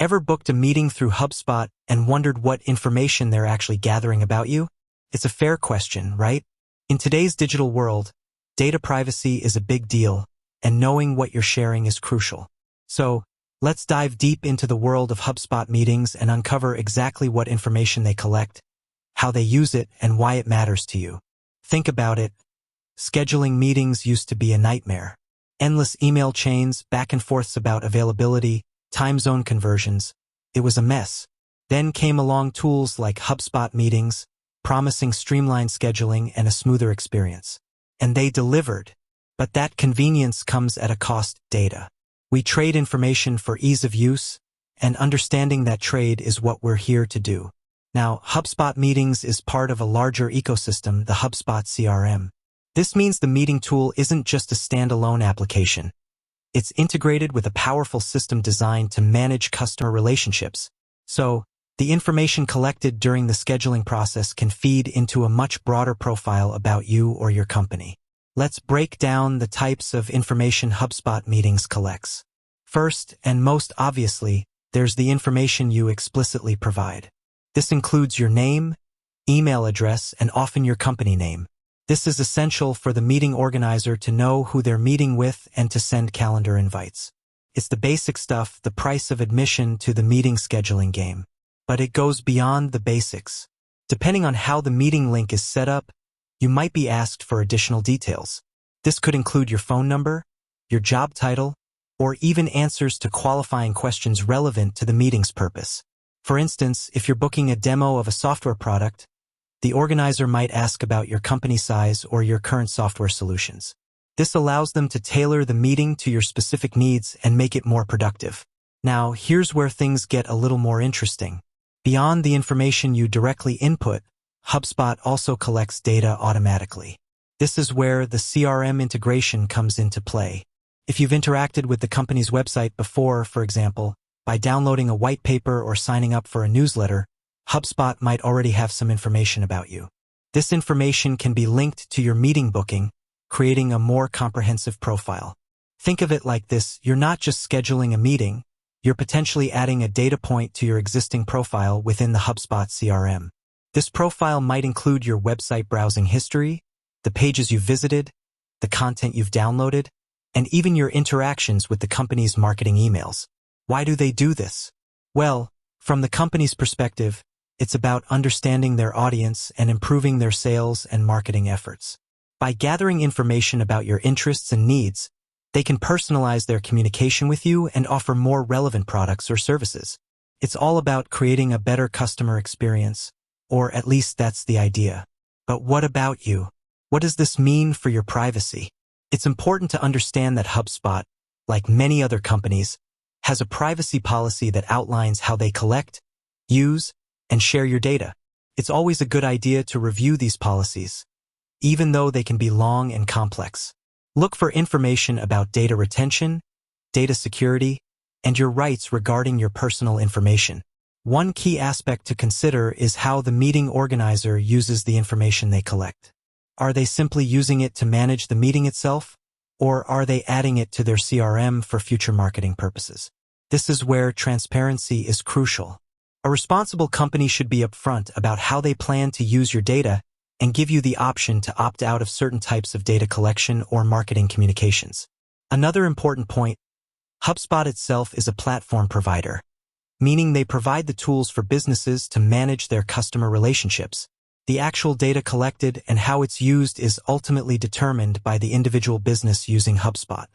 Ever booked a meeting through HubSpot and wondered what information they're actually gathering about you? It's a fair question, right? In today's digital world, data privacy is a big deal, and knowing what you're sharing is crucial. So, let's dive deep into the world of HubSpot meetings and uncover exactly what information they collect, how they use it, and why it matters to you. Think about it. Scheduling meetings used to be a nightmare. Endless email chains, back and forths about availability, time zone conversions. It was a mess. Then came along tools like HubSpot Meetings, promising streamlined scheduling and a smoother experience. And they delivered. But that convenience comes at a cost: data. We trade information for ease of use, and understanding that trade is what we're here to do. Now, HubSpot Meetings is part of a larger ecosystem, the HubSpot CRM. This means the meeting tool isn't just a standalone application. It's integrated with a powerful system designed to manage customer relationships. So, the information collected during the scheduling process can feed into a much broader profile about you or your company. Let's break down the types of information HubSpot Meetings collects. First, and most obviously, there's the information you explicitly provide. This includes your name, email address, and often your company name. This is essential for the meeting organizer to know who they're meeting with and to send calendar invites. It's the basic stuff, the price of admission to the meeting scheduling game. But it goes beyond the basics. Depending on how the meeting link is set up, you might be asked for additional details. This could include your phone number, your job title, or even answers to qualifying questions relevant to the meeting's purpose. For instance, if you're booking a demo of a software product, the organizer might ask about your company size or your current software solutions. This allows them to tailor the meeting to your specific needs and make it more productive. Now, here's where things get a little more interesting. Beyond the information you directly input, HubSpot also collects data automatically. This is where the CRM integration comes into play. If you've interacted with the company's website before, for example, by downloading a white paper or signing up for a newsletter, HubSpot might already have some information about you. This information can be linked to your meeting booking, creating a more comprehensive profile. Think of it like this: you're not just scheduling a meeting, you're potentially adding a data point to your existing profile within the HubSpot CRM. This profile might include your website browsing history, the pages you've visited, the content you've downloaded, and even your interactions with the company's marketing emails. Why do they do this? Well, from the company's perspective, it's about understanding their audience and improving their sales and marketing efforts. By gathering information about your interests and needs, they can personalize their communication with you and offer more relevant products or services. It's all about creating a better customer experience, or at least that's the idea. But what about you? What does this mean for your privacy? It's important to understand that HubSpot, like many other companies, has a privacy policy that outlines how they collect, use, and share your data. It's always a good idea to review these policies, even though they can be long and complex. Look for information about data retention, data security, and your rights regarding your personal information. One key aspect to consider is how the meeting organizer uses the information they collect. Are they simply using it to manage the meeting itself, or are they adding it to their CRM for future marketing purposes? This is where transparency is crucial. A responsible company should be upfront about how they plan to use your data and give you the option to opt out of certain types of data collection or marketing communications. Another important point: HubSpot itself is a platform provider, meaning they provide the tools for businesses to manage their customer relationships. The actual data collected and how it's used is ultimately determined by the individual business using HubSpot.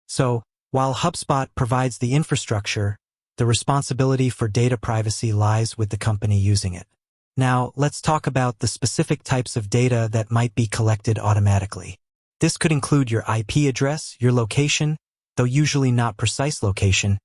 So, while HubSpot provides the infrastructure, the responsibility for data privacy lies with the company using it. Now, let's talk about the specific types of data that might be collected automatically. This could include your IP address, your location, though usually not precise location,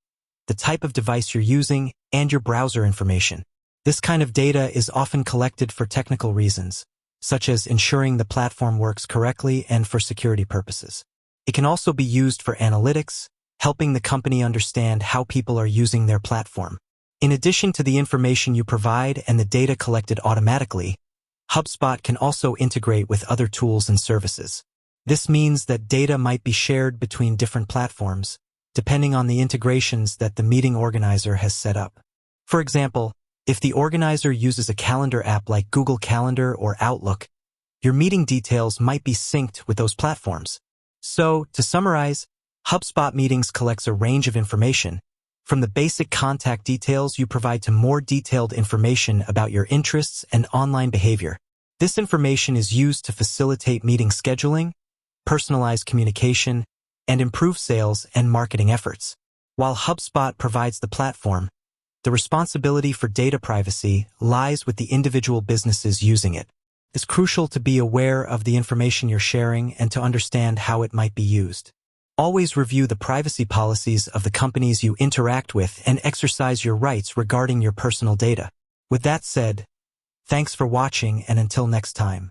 the type of device you're using, and your browser information. This kind of data is often collected for technical reasons, such as ensuring the platform works correctly and for security purposes. It can also be used for analytics, helping the company understand how people are using their platform. In addition to the information you provide and the data collected automatically, HubSpot can also integrate with other tools and services. This means that data might be shared between different platforms, depending on the integrations that the meeting organizer has set up. For example, if the organizer uses a calendar app like Google Calendar or Outlook, your meeting details might be synced with those platforms. So, to summarize, HubSpot Meetings collects a range of information, from the basic contact details you provide to more detailed information about your interests and online behavior. This information is used to facilitate meeting scheduling, personalize communication, and improve sales and marketing efforts. While HubSpot provides the platform, the responsibility for data privacy lies with the individual businesses using it. It's crucial to be aware of the information you're sharing and to understand how it might be used. Always review the privacy policies of the companies you interact with and exercise your rights regarding your personal data. With that said, thanks for watching, and until next time.